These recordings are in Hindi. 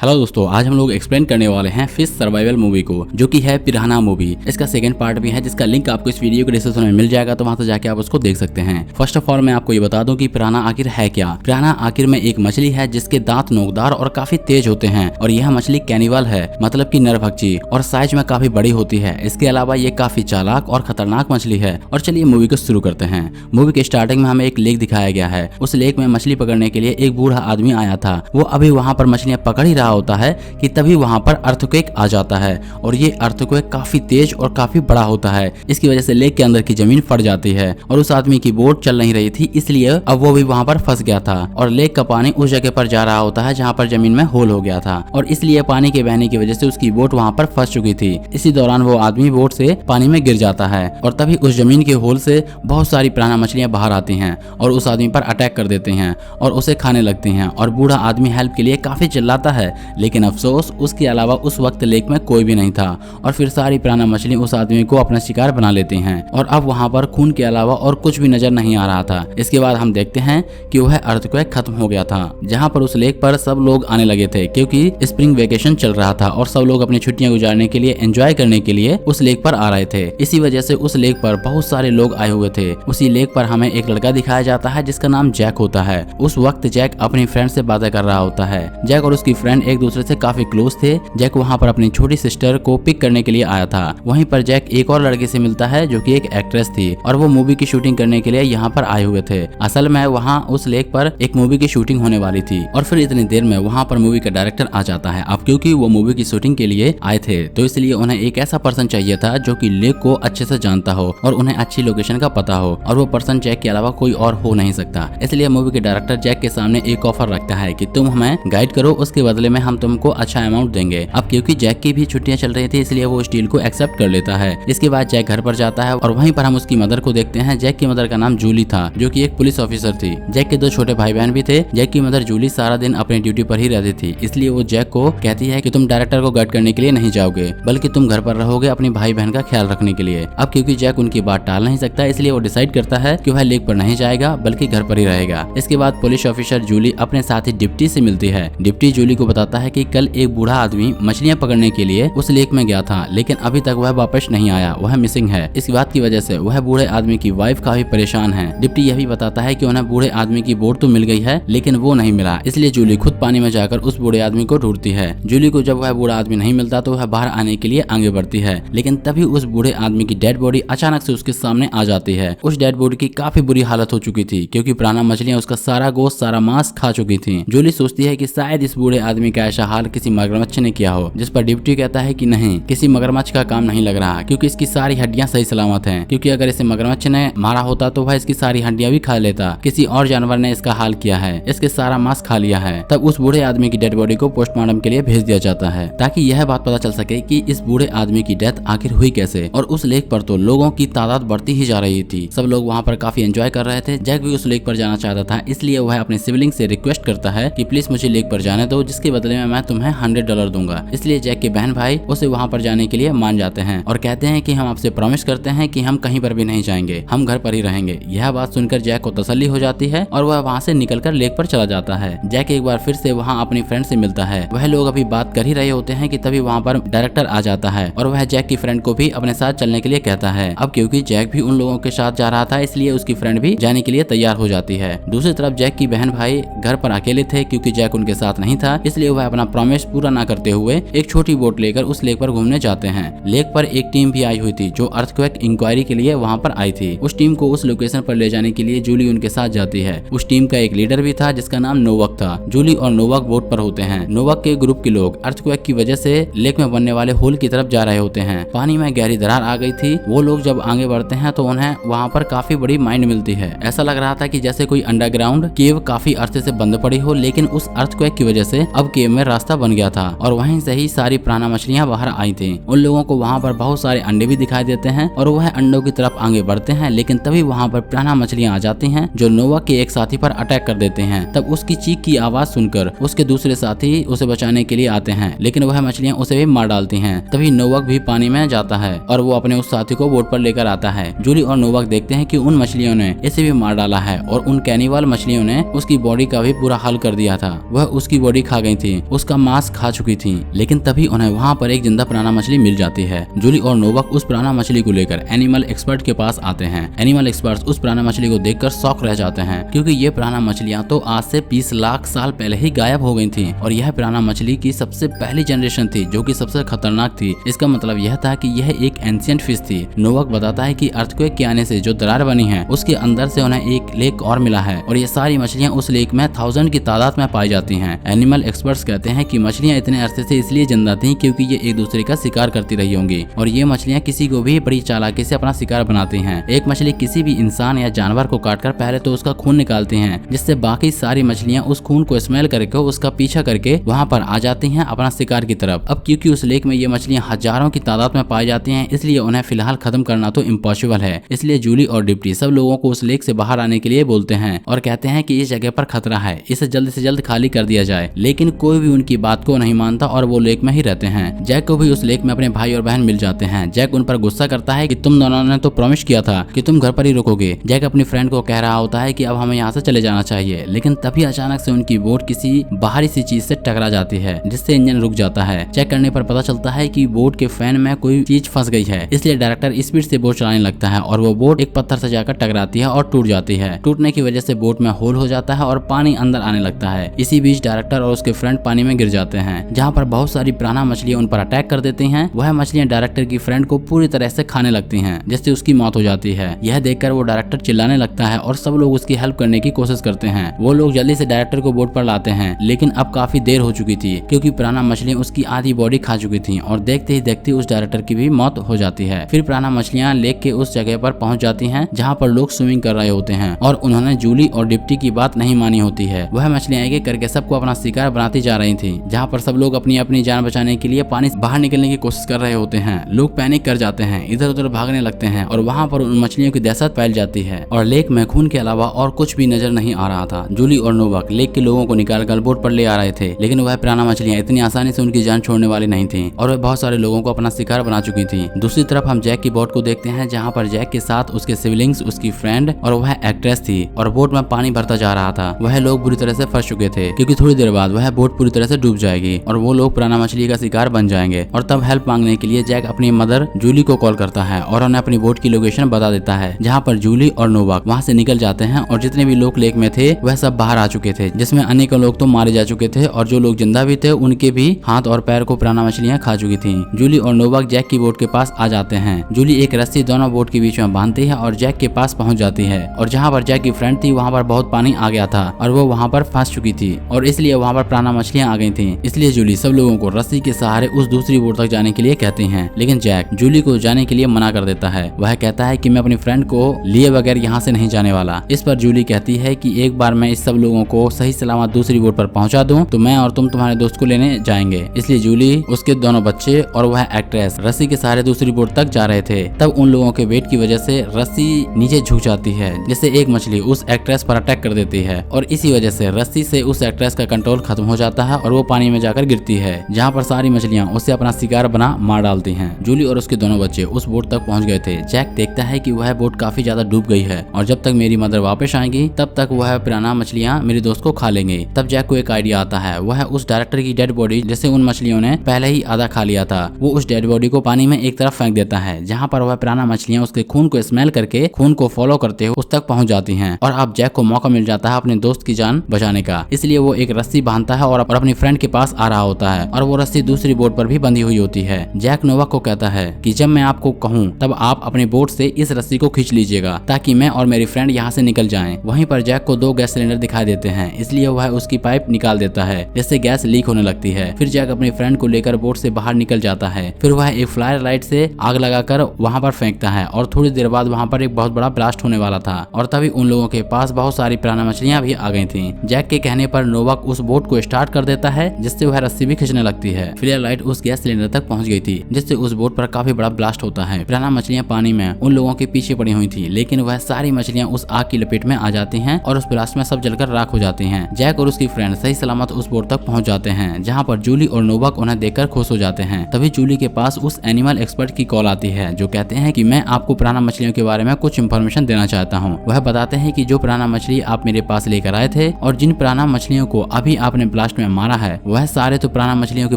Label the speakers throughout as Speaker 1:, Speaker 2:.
Speaker 1: हेलो दोस्तों, आज हम लोग एक्सप्लेन करने वाले हैं फिश सर्वाइवल मूवी को, जो कि है पिराना मूवी। इसका सेकंड पार्ट भी है जिसका लिंक आपको इस वीडियो के डिस्क्रिप्शन में मिल जाएगा, तो वहां से जाके आप उसको देख सकते हैं। फर्स्ट ऑफ ऑल मैं आपको ये बता दूं कि पिराना आखिर है क्या। पिराना आखिर में एक मछली है जिसके दांत नोकदार और काफी तेज होते हैं, और यह मछली कैनिवल है, मतलब की नरभक्षी, और साइज में काफी बड़ी होती है। इसके अलावा ये काफी चालाक और खतरनाक मछली है। और चलिए मूवी को शुरू करते हैं। मूवी के स्टार्टिंग में हमें एक लेक दिखाया गया है। उस लेक में मछली पकड़ने के लिए एक बूढ़ा आदमी आया था। वो अभी वहाँ पर मछलियां पकड़ ही रहा होता है कि तभी वहां पर अर्थक्वेक आ जाता है, और ये अर्थक्वेक काफी तेज और काफी बड़ा होता है। इसकी वजह से लेक के अंदर की जमीन फट जाती है, और उस आदमी की बोट चल नहीं रही थी, इसलिए अब वो भी वहां पर फंस गया था। और लेक का पानी उस जगह पर जा रहा होता है जहां पर जमीन में होल हो गया था, और इसलिए पानी के बहने की वजह से उसकी बोट वहां पर फंस चुकी थी। इसी दौरान वो आदमी बोट से पानी में गिर जाता है, और तभी उस जमीन के होल से बहुत सारी पिरान्हा मछलियां बाहर आती हैं और उस आदमी पर अटैक कर देते हैं और उसे खाने लगती हैं। और बूढ़ा आदमी हेल्प के लिए काफी चिल्लाता है, लेकिन अफसोस उसके अलावा उस वक्त लेक में कोई भी नहीं था। और फिर सारी पिरान्हा मछली उस आदमी को अपना शिकार बना लेती हैं, और अब वहां पर खून के अलावा और कुछ भी नजर नहीं आ रहा था। इसके बाद हम देखते हैं कि वह अर्थक्वेक खत्म हो गया था, जहां पर उस लेक पर सब लोग आने लगे थे, क्योंकि स्प्रिंग वेकेशन चल रहा था और सब लोग अपनी छुट्टियां गुजारने के लिए, एंजॉय करने के लिए उस लेक पर आ रहे थे। इसी वजह से उस लेक पर बहुत सारे लोग आए हुए थे। उसी लेक पर हमें एक लड़का दिखाया जाता है जिसका नाम जैक होता है। उस वक्त जैक अपनी फ्रेंड से बातें कर रहा होता है। जैक और उसकी फ्रेंड एक दूसरे से काफी क्लोज थे। जैक वहां पर अपनी छोटी सिस्टर को पिक करने के लिए आया था। वहीं पर जैक एक और लड़के से मिलता है जो कि एक एक्ट्रेस थी, और वो मूवी की शूटिंग करने के लिए यहाँ पर आए हुए थे। असल में वहाँ उस लेक पर एक मूवी की शूटिंग होने वाली थी, और फिर इतनी देर में वहाँ पर मूवी का डायरेक्टर आ जाता है। अब क्योंकि वो मूवी की शूटिंग के लिए आए थे, तो इसलिए उन्हें एक ऐसा पर्सन चाहिए था जो कि लेक को अच्छे से जानता हो और उन्हें अच्छी लोकेशन का पता हो, और वो पर्सन जैक के अलावा कोई और हो नहीं सकता। इसलिए मूवी के डायरेक्टर जैक के सामने एक ऑफर रखता है कि तुम हमें गाइड करो, उसके बदले में हम तुमको अच्छा अमाउंट देंगे। अब क्योंकि जैक की भी छुट्टियां चल रही थी, इसलिए वो इस डील को एक्सेप्ट कर लेता है। इसके बाद जैक घर पर जाता है, और वहीं पर हम उसकी मदर को देखते हैं। जैक की मदर का नाम जूली था, जो कि एक पुलिस ऑफिसर थी। जैक के दो छोटे भाई बहन भी थे। जैक की मदर जूली सारा दिन अपनी ड्यूटी पर ही रहती थी, इसलिए वो जैक को कहती है कि तुम डायरेक्टर को गाइड करने के लिए नहीं जाओगे, बल्कि तुम घर पर रहोगे अपनी भाई बहन का ख्याल रखने के लिए। अब क्योंकि जैक उनकी बात टाल नहीं सकता, इसलिए वो डिसाइड करता है कि वह लेक पर नहीं जाएगा बल्कि घर पर ही रहेगा। इसके बाद पुलिस ऑफिसर जूली अपने साथी डिप्टी से मिलती है। डिप्टी जूली को बताता है कि कल एक बूढ़ा आदमी मछलियां पकड़ने के लिए उस लेक में गया था, लेकिन अभी तक वह वापस नहीं आया, वह मिसिंग है। इस बात की वजह से वह बूढ़े आदमी की वाइफ काफी परेशान है। डिप्टी यह भी बताता है कि उन्हें बूढ़े आदमी की बोट तो मिल गई है, लेकिन वो नहीं मिला, इसलिए जूली खुद पानी में जाकर उस बूढ़े आदमी को ढूंढती है। जूली को जब वह बूढ़ा आदमी नहीं मिलता तो वह बाहर आने के लिए आगे बढ़ती है, लेकिन तभी उस बूढ़े आदमी की डेड बॉडी अचानक से उसके सामने आ जाती है। उस डेड बॉडी की काफी बुरी हालत हो चुकी थी, क्योंकि पिरान्हा मछलियां उसका सारा गोश्त, सारा मांस खा चुकी थी। जूली सोचती है कि शायद इस बूढ़े आदमी का ऐसा हाल किसी मगरमच्छ ने किया हो, जिस पर डिप्टी कहता है कि नहीं, किसी मगरमच्छ का काम नहीं लग रहा, क्योंकि इसकी सारी हड्डियां सही सलामत हैं। क्योंकि अगर इसे मगरमच्छ ने मारा होता तो वह इसकी सारी हड्डियां भी खा लेता। किसी और जानवर ने इसका हाल किया है, इसके सारा मांस खा लिया है। तब उस बूढ़े आदमी की डेड बॉडी को पोस्टमार्टम के लिए भेज दिया जाता है, ताकि यह बात पता चल सके कि इस बूढ़े आदमी की डेथ आखिर हुई कैसे। और उस लेक पर तो लोगों की तादाद बढ़ती ही जा रही थी। सब लोग वहाँ पर काफी एंजॉय कर रहे थे। जैक भी उस लेक पर जाना चाहता था, इसलिए वह अपने सिबलिंग से रिक्वेस्ट करता है कि प्लीज मुझे लेक पर जाने दो, जिसके बदले में मैं तुम्हें $100 दूंगा। इसलिए जैक के बहन भाई उसे वहाँ पर जाने के लिए मान जाते हैं और कहते हैं कि हम आपसे प्रॉमिस करते हैं कि हम कहीं पर भी नहीं जाएंगे, हम घर पर ही रहेंगे। यह बात सुनकर जैक को तसल्ली हो जाती है, और वह वहाँ से निकलकर लेक पर चला जाता है। जैक एक बार फिर से वहाँ अपनी फ्रेंड से मिलता है। वह लोग अभी बात कर ही रहे होते हैं कि तभी वहाँ पर डायरेक्टर आ जाता है, और वह जैक की फ्रेंड को भी अपने साथ चलने के लिए कहता है। अब क्योंकि जैक भी उन लोगों के साथ जा रहा था, इसलिए उसकी फ्रेंड भी जाने के लिए तैयार हो जाती है। दूसरी तरफ जैक की बहन भाई घर पर अकेले थे, क्योंकि जैक उनके साथ नहीं था, इसलिए वह अपना प्रॉमिस पूरा न करते हुए एक छोटी बोट लेकर उस लेक पर घूमने जाते हैं। लेक पर एक टीम भी आई हुई थी जो अर्थक्वेक इंक्वायरी के लिए वहाँ पर आई थी। उस टीम को उस लोकेशन पर ले जाने के लिए जूली उनके साथ जाती है। उस टीम का एक लीडर भी था जिसका नाम नोवाक था। जूली और नोवाक बोट पर होते हैं। नोवाक के ग्रुप के लोग अर्थक्वेक की वजह से लेक में बनने वाले होल की तरफ जा रहे होते हैं। पानी में गहरी दरार आ गई थी। वो लोग जब आगे बढ़ते हैं तो उन्हें वहाँ पर काफी बड़ी माइंड मिलती है। ऐसा लग रहा था कि जैसे कोई अंडरग्राउंड केव काफी अरसे से बंद पड़ी हो, लेकिन उस अर्थक्वेक की वजह से अब केव में रास्ता बन गया था, और वहीं से ही सारी पिरान्हा मछलियां बाहर आई थी। उन लोगों को वहाँ पर बहुत सारे अंडे भी दिखाई देते हैं, और वह अंडों की तरफ आगे बढ़ते हैं, लेकिन तभी वहाँ पर पिरान्हा मछलियां आ जाती हैं जो नोवाक के एक साथी पर अटैक कर देते हैं। तब उसकी चीख की आवाज सुनकर उसके दूसरे साथी उसे बचाने के लिए आते हैं, लेकिन वह मछलियां उसे भी मार डालती हैं। तभी नोवाक भी पानी में जाता है, और वो अपने उस साथी को बोट पर लेकर आता है। जूली और नोवाक देखते हैं कि उन मछलियों ने इसे भी मार डाला है, और उन कैनिवल मछलियों ने उसकी बॉडी का भी बुरा हाल कर दिया था। वह उसकी बॉडी खा गई थी। थी उसका मांस खा चुकी थी, लेकिन तभी उन्हें वहाँ पर एक जिंदा पिराना मछली मिल जाती है। जूली और नोवाक उस पिराना मछली को लेकर एनिमल एक्सपर्ट के पास आते हैं। एनिमल एक्सपर्ट्स उस पिराना मछली को देखकर शॉक रह जाते हैं, क्योंकि ये पिराना मछलियां तो आज से 20 लाख साल पहले ही गायब हो गई थी और यह पिराना मछली की सबसे पहली जनरेशन थी जो कि सबसे खतरनाक थी। इसका मतलब यह था कि यह एक एंशिएंट फिश थी। नोवाक बताता है कि अर्थक्वेक के आने से जो दरार बनी है उसके अंदर से उन्हें एक लेक और मिला है और ये सारी मछलियां उस लेक में 1000 की तादाद में पाई जाती हैं। एनिमल एक्सपर्ट्स कहते हैं कि मछलियां इतने अरसे से इसलिए जिंदा थी क्योंकि ये एक दूसरे का शिकार करती रही होंगी और ये मछलियां किसी को भी बड़ी चालाकी से अपना शिकार बनाती हैं। एक मछली किसी भी इंसान या जानवर को काटकर पहले तो उसका खून निकालती हैं, जिससे बाकी सारी मछलियां उस खून को स्मेल करके उसका पीछा करके वहां पर आ जाती हैं अपना शिकार की तरफ। अब क्योंकि उस लेक में ये मछलियां हजारों की तादाद में पाई जाती हैं, इसलिए उन्हें फिलहाल खत्म करना तो इम्पॉसिबल है। इसलिए जूली और डिप्टी सब लोगों को उस लेक से बाहर आने के लिए बोलते हैं और कहते हैं कि इस जगह पर खतरा है, इसे जल्द से जल्द खाली कर दिया जाए। लेकिन कोई भी उनकी बात को नहीं मानता और वो लेक में ही रहते हैं। जैक को भी उस लेक में अपने भाई और बहन मिल जाते हैं। जैक उन पर गुस्सा करता है कि तुम दोनों ने तो प्रॉमिस किया था कि तुम घर पर ही रुकोगे। जैक अपनी फ्रेंड को कह रहा होता है कि अब हमें यहाँ से चले जाना चाहिए, लेकिन तभी अचानक से उनकी बोट किसी बाहरी सी चीज से टकरा जाती है, जिससे इंजन रुक जाता है। चेक करने पर पता चलता है कि बोट के फैन में कोई चीज फंस गई है, इसलिए डायरेक्टर स्पीड से बोट चलाने लगता है और वो बोट एक पत्थर से जाकर टकराती है और टूट जाती है। टूटने की वजह से बोट में होल हो जाता है और पानी अंदर आने लगता है। इसी बीच डायरेक्टर और उसके फ्रेंड पानी में गिर जाते हैं, जहाँ पर बहुत सारी पिराना मछलियां उन पर अटैक कर देती हैं। वह मछलियां डायरेक्टर की फ्रेंड को पूरी तरह से खाने लगती हैं, जिससे उसकी मौत हो जाती है। यह देखकर वो डायरेक्टर चिल्लाने लगता है और सब लोग उसकी हेल्प करने की कोशिश करते हैं। वो लोग जल्दी से डायरेक्टर को बोट पर लाते हैं, लेकिन अब काफी देर हो चुकी थी क्योंकि पिराना मछलियां उसकी आधी बॉडी खा चुकी थी और देखते ही देखते उस डायरेक्टर की भी मौत हो जाती है। फिर पिराना मछलियां लेक के उस जगह पर पहुंच जाती हैं जहां पर लोग स्विमिंग कर रहे होते हैं और उन्होंने जूली और डिप्टी की बात नहीं मानी होती है। वह मछलियां एक एक करके सबको अपना शिकार बनाती जा रही थी, जहां पर सब लोग अपनी अपनी जान बचाने के लिए पानी से बाहर निकलने की कोशिश कर रहे होते हैं। लोग पैनिक कर जाते हैं, इधर उधर भागने लगते हैं और वहां पर उन मछलियों की दहशत फैल जाती है और लेक में खून के अलावा और कुछ भी नजर नहीं आ रहा था। जूली और नोवाक लेक के लोगों को निकालकर बोट पर ले आ रहे थे, लेकिन वह पिराना मछलियां इतनी आसानी से उनकी जान छोड़ने वाली नहीं थी और वह बहुत सारे लोगों को अपना शिकार बना चुकी थी। दूसरी तरफ हम जैक की बोट को देखते हैं, जहाँ पर जैक के साथ उसके सिबलिंग्स, उसकी फ्रेंड और वह एक्ट्रेस थी और बोट में पानी भरता जा रहा था। वह लोग बुरी तरह से फंस चुके थे क्योंकि थोड़ी देर बाद वह बोट पूरी तरह से डूब जाएगी और वो लोग पिराना मछली का शिकार बन जाएंगे। और तब हेल्प मांगने के लिए जैक अपनी मदर जूली को कॉल करता है और उन्हें अपनी बोट की लोकेशन बता देता है, जहाँ पर जूली और नोवाक वहाँ से निकल जाते हैं और जितने भी लोग लेक में थे वह सब बाहर आ चुके थे, जिसमें अनेकों लोग तो मारे जा चुके थे और जो लोग जिंदा भी थे उनके भी हाथ और पैर को पिराना मछलियां खा चुकी थी। जूली और नोवाक जैक की बोट के पास आ जाते हैं। जूली एक रस्सी दोनों बोट के बीच में बांधती है और जैक के पास पहुंच जाती है और जहाँ पर जैक की फ्रेंड थी वहाँ पर बहुत पानी आ गया था और वो वहाँ पर फंस चुकी थी और इसलिए वहाँ पर पिराना मछलियां आ गई थी। इसलिए जूली सब लोगों को रस्सी के सहारे उस दूसरी बोट तक जाने के लिए कहती हैं, लेकिन जैक जूली को जाने के लिए मना कर देता है। वह कहता है कि मैं अपनी फ्रेंड को लिए बगैर यहाँ से नहीं जाने वाला। इस पर जूली कहती है कि एक बार मैं इस सब लोगों को सही सलामत दूसरी बोट पर पहुंचा दूं तो मैं और तुम तुम्हारे दोस्त को लेने जाएंगे। इसलिए जूली, उसके दोनों बच्चे और वह एक्ट्रेस रस्सी के सहारे दूसरी बोट तक जा रहे थे। तब उन लोगों के वेट की वजह से रस्सी नीचे झुक जाती है, जिससे एक मछली उस एक्ट्रेस पर अटैक कर देती है और इसी वजह से रस्सी से उस एक्ट्रेस का कंट्रोल खत्म हो जाता है और वो पानी में जाकर गिरती है, जहाँ पर सारी मछलियां उसे अपना शिकार बना मार डालती हैं। जूली और उसके दोनों बच्चे उस बोट तक पहुंच गए थे। जैक देखता है कि वह बोट काफी ज्यादा डूब गई है और जब तक मेरी मदर वापस आएंगी तब तक वह पिराना मछलियां मेरे दोस्त को खा लेंगे। तब जैक को एक आइडिया आता है। वह उस डायरेक्टर की डेड बॉडी, जिसे उन मछलियों ने पहले ही आधा खा लिया था, वो उस डेड बॉडी को पानी में एक तरफ फेंक देता है, जहाँ पर वह पिराना मछलियां उसके खून को स्मेल करके खून को फॉलो करते हुए उस तक पहुंच जाती हैं और अब जैक को मौका मिल जाता है अपने दोस्त की जान बचाने का। इसलिए वो एक रस्सी बांधता है और अपनी फ्रेंड के पास आ रहा होता है और वो रस्सी दूसरी बोट पर भी बंधी हुई होती है। जैक नोवाक को कहता है कि जब मैं आपको कहूँ तब आप अपने बोट से इस रस्सी को खींच लीजिएगा ताकि मैं और मेरी फ्रेंड यहाँ से निकल जाएं। वहीं पर जैक को 2 गैस सिलेंडर दिखाई देते हैं, इसलिए वह उसकी पाइप निकाल देता है, जिससे गैस लीक होने लगती है। फिर जैक अपनी फ्रेंड को लेकर बोट से बाहर निकल जाता है। फिर वह एक फ्लायर लाइट से आग लगाकर वहाँ पर फेंकता है और थोड़ी देर बाद वहाँ पर एक बहुत बड़ा ब्लास्ट होने वाला था और तभी उन लोगों के पास बहुत सारी पिराना मछलियां भी आ गई थी। जैक के कहने पर नोवाक उस बोट को स्टार्ट कर देता है, जिससे वह रस्सी भी खींचने लगती है। फ्लेयर लाइट उस गैस सिलेंडर तक पहुंच गई थी, जिससे उस बोट पर काफी बड़ा ब्लास्ट होता है। पिराना मछलियां पानी में उन लोगों के पीछे पड़ी हुई थी, लेकिन वह सारी मछलियां उस आग की लपेट में आ जाती हैं और उस ब्लास्ट में सब जलकर राख हो जाती हैं। जैक और उसकी फ्रेंड सही सलामत उस बोट तक पहुंच जाते हैं, जहां पर जूली और नोवाक उन्हें देखकर खुश हो जाते हैं। तभी जूली के पास उस एनिमल एक्सपर्ट की कॉल आती है, जो कहते हैं कि मैं आपको पिराना मछलियों के बारे में कुछ इंफॉर्मेशन देना चाहता हूँ। वह बताते हैं कि जो पिराना मछली आप मेरे पास लेकर आए थे और जिन पिराना मछलियों को अभी आपने ब्लास्ट लास्ट में मारा है वह सारे तो पिराना मछलियों के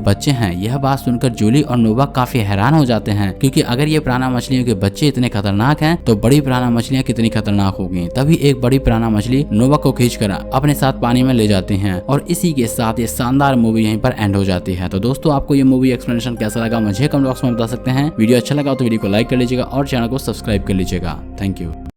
Speaker 1: बच्चे हैं। यह बात सुनकर जूली और नोवा काफी हैरान हो जाते हैं, क्योंकि अगर ये पिराना मछलियों के बच्चे इतने खतरनाक हैं तो बड़ी पिराना मछलियां कितनी खतरनाक होगी। तभी एक बड़ी पिराना मछली नोवा को खींचकर अपने साथ पानी में ले जाती है और इसी के साथ ये शानदार मूवी यहीं पर एंड हो जाती है। तो दोस्तों आपको ये मूवी एक्सप्लेनेशन कैसा लगा मुझे कमेंट बॉक्स में बता सकते हैं। वीडियो अच्छा लगा तो वीडियो को लाइक कर लीजिएगा और चैनल को सब्सक्राइब कर लीजिएगा। Thank you.